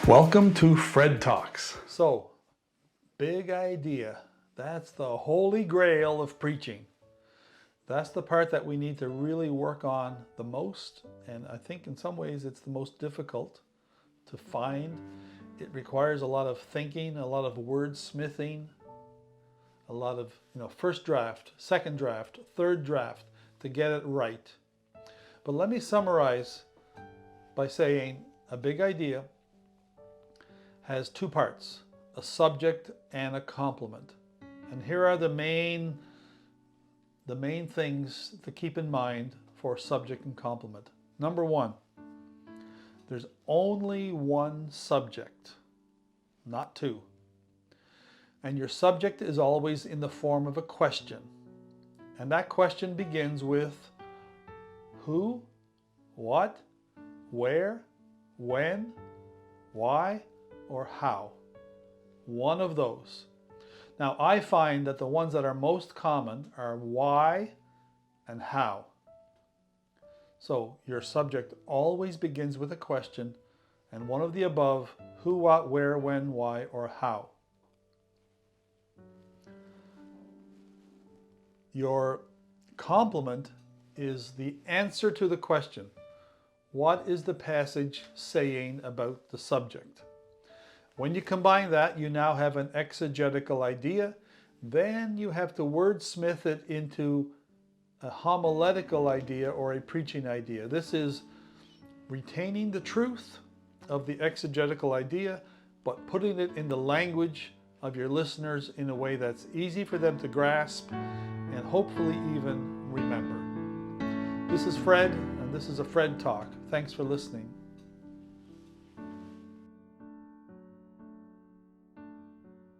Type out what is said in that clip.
Welcome to Fred Talks. So, big idea. That's the holy grail of preaching. That's the part that we need to really work on the most. And I think in some ways it's the most difficult to find. It requires a lot of thinking, a lot of wordsmithing, a lot of, first draft, second draft, third draft to get it right. But let me summarize by saying a big idea has two parts, a subject and a complement. And here are the main things to keep in mind for subject and complement. Number one, there's only one subject, not two. And your subject is always in the form of a question. And that question begins with who, what, where, when, why, or how. One of those. Now I find that the ones that are most common are why and how. So your subject always begins with a question and one of the above, who, what, where, when, why, or how. Your complement is the answer to the question. What is the passage saying about the subject? When you combine that, you now have an exegetical idea. Then you have to wordsmith it into a homiletical idea or a preaching idea. This is retaining the truth of the exegetical idea, but putting it in the language of your listeners in a way that's easy for them to grasp and hopefully even remember. This is Fred, and this is a Fred Talk. Thanks for listening.